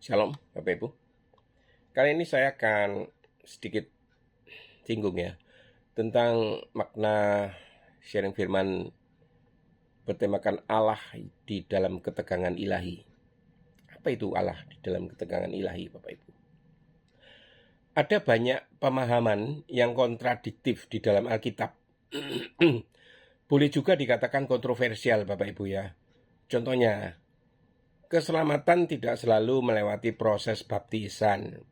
Shalom Bapak Ibu. Kali ini saya akan sedikit singgung ya tentang makna sharing firman bertemakan Allah di dalam ketegangan ilahi. Apa itu Allah di dalam ketegangan ilahi Bapak Ibu? Ada banyak pemahaman yang kontradiktif di dalam Alkitab. Boleh juga dikatakan kontroversial Bapak Ibu ya. Contohnya, keselamatan tidak selalu melewati proses baptisan.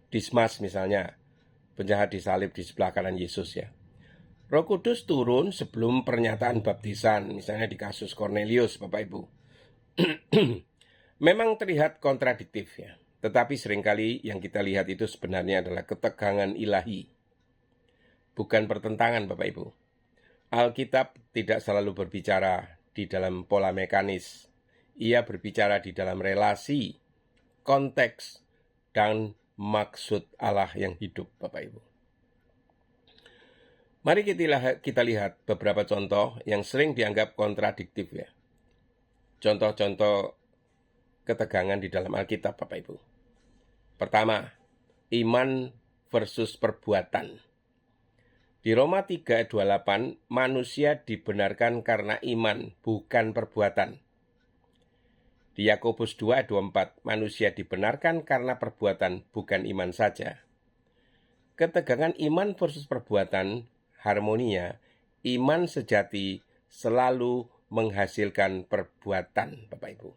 Dismas misalnya, penjahat disalib di sebelah kanan Yesus ya. Roh Kudus turun sebelum pernyataan baptisan, misalnya di kasus Cornelius Bapak Ibu. Memang terlihat kontradiktif ya, tetapi seringkali yang kita lihat itu sebenarnya adalah ketegangan ilahi, bukan pertentangan Bapak Ibu. Alkitab tidak selalu berbicara di dalam pola mekanis. Ia berbicara di dalam relasi, konteks, dan maksud Allah yang hidup Bapak Ibu. Mari kita lihat beberapa contoh yang sering dianggap kontradiktif ya. Contoh-contoh ketegangan di dalam Alkitab Bapak Ibu. Pertama, iman versus perbuatan. Di Roma 3 ayat 28, manusia dibenarkan karena iman, bukan perbuatan. Di Yakobus 2 ayat 24, manusia dibenarkan karena perbuatan, bukan iman saja. Ketegangan iman versus perbuatan, harmoninya, iman sejati selalu menghasilkan perbuatan, Bapak Ibu.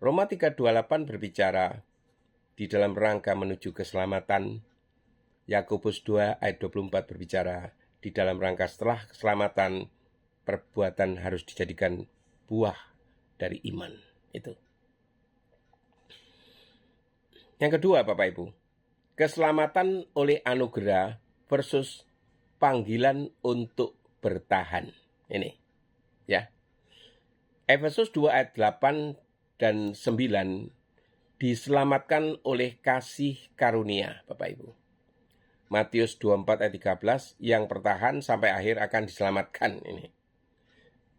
Roma 3:28 berbicara di dalam rangka menuju keselamatan. Yakobus 2 ayat 24 berbicara di dalam rangka setelah keselamatan, perbuatan harus dijadikan buah dari iman. Itu. Yang kedua, Bapak Ibu, keselamatan oleh anugerah versus panggilan untuk bertahan. Ini, ya. Efesus 2 ayat 8 dan 9 diselamatkan oleh kasih karunia, Bapak Ibu. Matius 24 ayat 13, yang bertahan sampai akhir akan diselamatkan.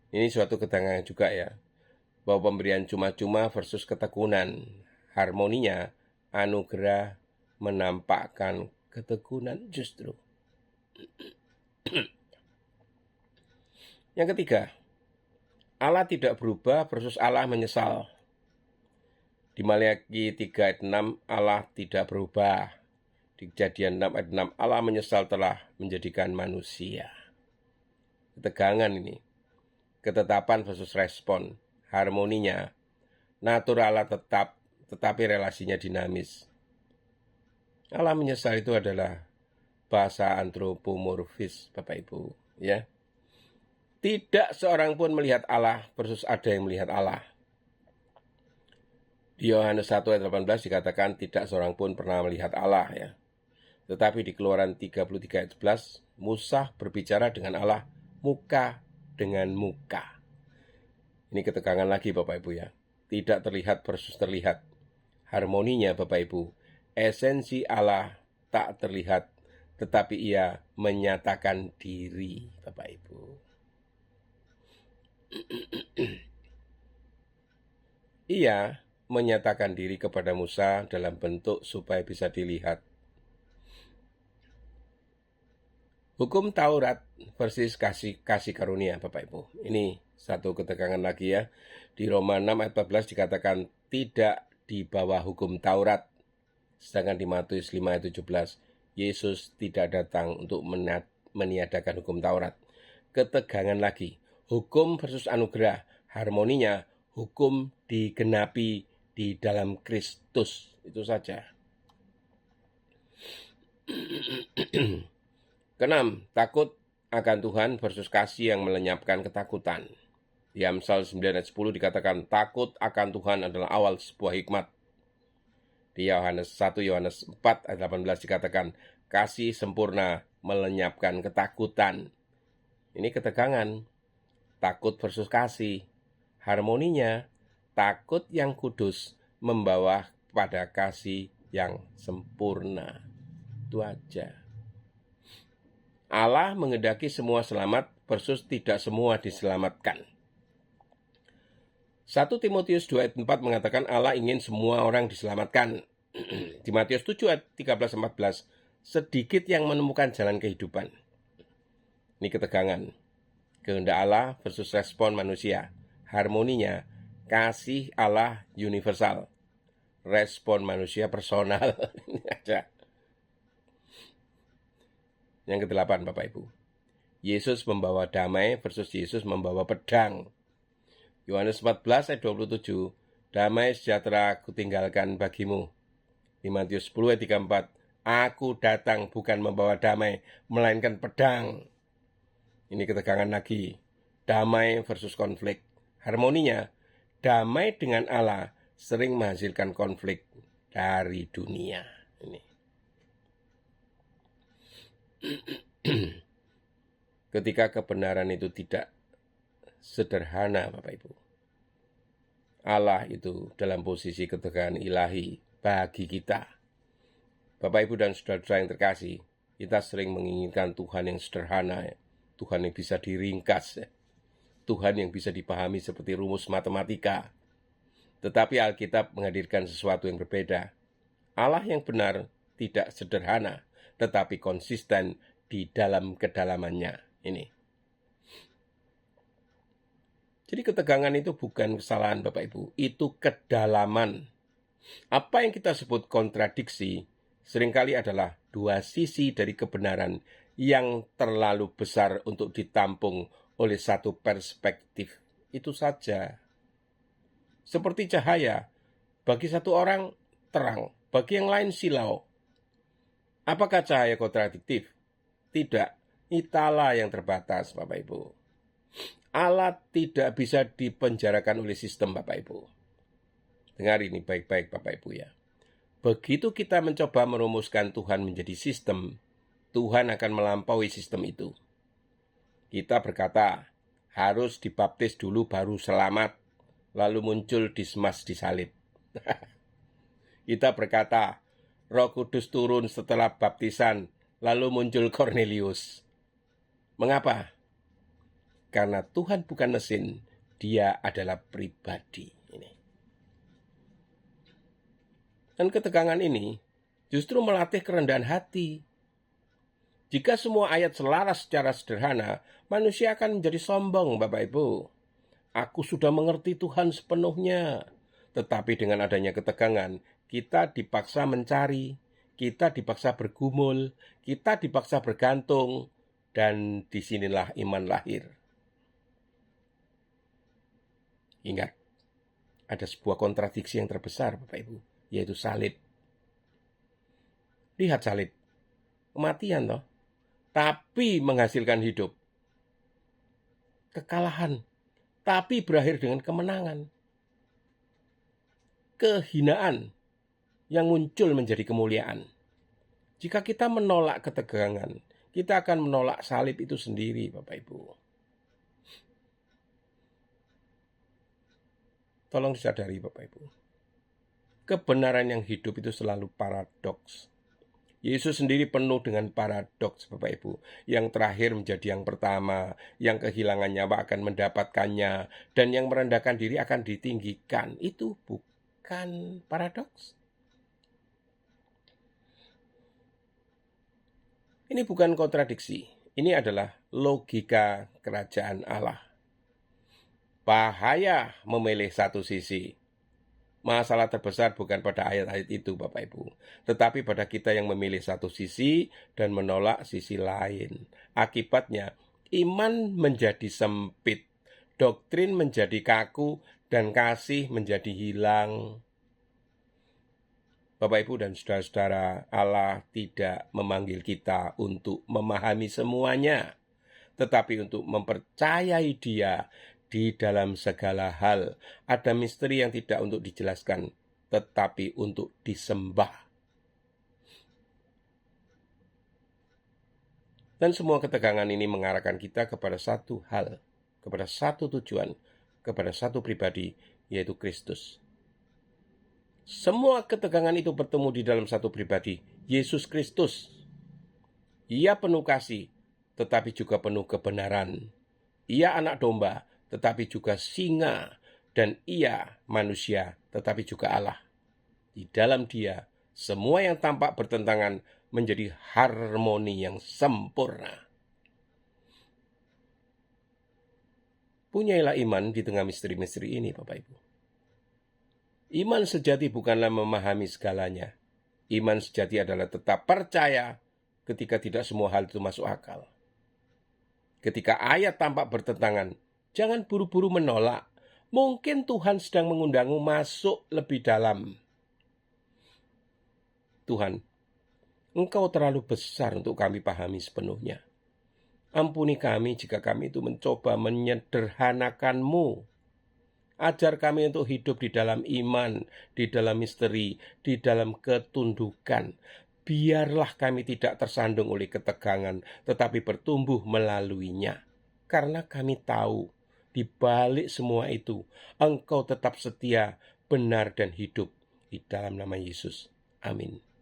Ini suatu ketegangan juga ya, bahwa pemberian cuma-cuma versus ketekunan. Harmoninya, anugerah menampakkan ketekunan justru. Yang ketiga, Allah tidak berubah versus Allah menyesal. Di Maliaki 3 ayat 6, Allah tidak berubah. Di Kejadian 6 ayat 6, Allah menyesal telah menjadikan manusia. Ketegangan ini. Ketetapan versus respon. Harmoninya. Natur Allah tetap, tetapi relasinya dinamis. Allah menyesal itu adalah bahasa antropomorfis, Bapak Ibu. Ya. Tidak seorang pun melihat Allah versus ada yang melihat Allah. Di Yohanes 1 ayat 18 dikatakan tidak seorang pun pernah melihat Allah ya. Tetapi di Keluaran 33 ayat 11, Musa berbicara dengan Allah muka dengan muka. Ini ketegangan lagi Bapak Ibu ya. Tidak terlihat versus terlihat. Harmoninya Bapak Ibu, esensi Allah tak terlihat, tetapi ia menyatakan diri Bapak Ibu. Ia menyatakan diri kepada Musa dalam bentuk supaya bisa dilihat. Hukum Taurat versus kasih karunia Bapak Ibu. Ini satu ketegangan lagi ya. Di Roma 6 ayat 14 dikatakan tidak di bawah hukum Taurat. Sedangkan di Matius 5 ayat 17, Yesus tidak datang untuk meniadakan hukum Taurat. Ketegangan lagi. Hukum versus anugerah. Harmoninya, hukum digenapi di dalam Kristus. Itu saja. Keenam, takut akan Tuhan versus kasih yang melenyapkan ketakutan. Di Amsal 9 ayat 10 dikatakan takut akan Tuhan adalah awal sebuah hikmat. Di 1 Yohanes 4 ayat 18 dikatakan kasih sempurna melenyapkan ketakutan. Ini ketegangan. Takut versus kasih. Harmoninya, takut yang kudus membawa pada kasih yang sempurna. Itu aja. Allah menghendaki semua selamat versus tidak semua diselamatkan. 1 Timotius 2 ayat 4 mengatakan Allah ingin semua orang diselamatkan. Di Matius 7 ayat 13-14, sedikit yang menemukan jalan kehidupan. Ini ketegangan. Kehendak Allah versus respon manusia. Harmoninya, kasih Allah universal. Respon manusia personal. Ini aja. Yang ke-8, Bapak Ibu. Yesus membawa damai versus Yesus membawa pedang. Yohanes 14 ayat 27, damai sejahtera kutinggalkan bagimu. Di Matius 10 ayat 34, aku datang bukan membawa damai, melainkan pedang. Ini ketegangan lagi. Damai versus konflik. Harmoninya, damai dengan Allah sering menghasilkan konflik dari dunia. Ini. Ketika kebenaran itu tidak sederhana, Bapak Ibu. Allah itu dalam posisi ketegangan ilahi bagi kita. Bapak Ibu dan saudara-saudara yang terkasih, kita sering menginginkan Tuhan yang sederhana, Tuhan yang bisa diringkas, Tuhan yang bisa dipahami seperti rumus matematika. Tetapi Alkitab menghadirkan sesuatu yang berbeda. Allah yang benar tidak sederhana, tetapi konsisten di dalam kedalamannya. Ini. Jadi ketegangan itu bukan kesalahan Bapak Ibu, itu kedalaman. Apa yang kita sebut kontradiksi seringkali adalah dua sisi dari kebenaran yang terlalu besar untuk ditampung oleh satu perspektif. Itu saja. Seperti cahaya, bagi satu orang terang, bagi yang lain silau. Apakah cahaya kontradiktif? Tidak, italah yang terbatas Bapak Ibu. Allah tidak bisa dipenjarakan oleh sistem Bapak Ibu. Dengar ini baik-baik Bapak Ibu ya. Begitu kita mencoba merumuskan Tuhan menjadi sistem, Tuhan akan melampaui sistem itu. Kita berkata, harus dibaptis dulu baru selamat, lalu muncul Dismas disalib. Kita berkata, Roh Kudus turun setelah baptisan, lalu muncul Cornelius. Mengapa? Karena Tuhan bukan mesin, Dia adalah pribadi. Ini. Dan ketegangan ini justru melatih kerendahan hati. Jika semua ayat selaras secara sederhana, manusia akan menjadi sombong, Bapak Ibu. Aku sudah mengerti Tuhan sepenuhnya. Tetapi dengan adanya ketegangan, kita dipaksa mencari, kita dipaksa bergumul, kita dipaksa bergantung, dan disinilah iman lahir. Ingat, ada sebuah kontradiksi yang terbesar, Bapak Ibu, yaitu salib. Lihat salib, kematian toh, tapi menghasilkan hidup. Kekalahan, tapi berakhir dengan kemenangan. Kehinaan yang muncul menjadi kemuliaan. Jika kita menolak ketegangan, kita akan menolak salib itu sendiri, Bapak Ibu. Tolong disadari Bapak Ibu. Kebenaran yang hidup itu selalu paradoks. Yesus sendiri penuh dengan paradoks Bapak Ibu. Yang terakhir menjadi yang pertama, yang kehilangan nyawa akan mendapatkannya, dan yang merendahkan diri akan ditinggikan. Itu bukan paradoks. Ini bukan kontradiksi. Ini adalah logika kerajaan Allah. Bahaya memilih satu sisi. Masalah terbesar bukan pada ayat-ayat itu Bapak Ibu, tetapi pada kita yang memilih satu sisi dan menolak sisi lain. Akibatnya iman menjadi sempit, doktrin menjadi kaku, dan kasih menjadi hilang. Bapak Ibu dan saudara-saudara, Allah tidak memanggil kita untuk memahami semuanya, tetapi untuk mempercayai Dia di dalam segala hal. Ada misteri yang tidak untuk dijelaskan, tetapi untuk disembah. Dan semua ketegangan ini mengarahkan kita kepada satu hal, kepada satu tujuan, kepada satu pribadi, yaitu Kristus. Semua ketegangan itu bertemu di dalam satu pribadi, Yesus Kristus. Ia penuh kasih, tetapi juga penuh kebenaran. Ia anak domba, tetapi juga singa, dan Ia manusia, tetapi juga Allah. Di dalam Dia, semua yang tampak bertentangan menjadi harmoni yang sempurna. Punyailah iman di tengah misteri-misteri ini, Bapak Ibu. Iman sejati bukanlah memahami segalanya. Iman sejati adalah tetap percaya ketika tidak semua hal itu masuk akal. Ketika ayat tampak bertentangan, jangan buru-buru menolak. Mungkin Tuhan sedang mengundangmu masuk lebih dalam. Tuhan, Engkau terlalu besar untuk kami pahami sepenuhnya. Ampuni kami jika kami itu mencoba menyederhanakan-Mu. Ajar kami untuk hidup di dalam iman, di dalam misteri, di dalam ketundukan. Biarlah kami tidak tersandung oleh ketegangan, tetapi bertumbuh melaluinya. Karena kami tahu, di balik semua itu, Engkau tetap setia, benar dan hidup. Di dalam nama Yesus. Amin.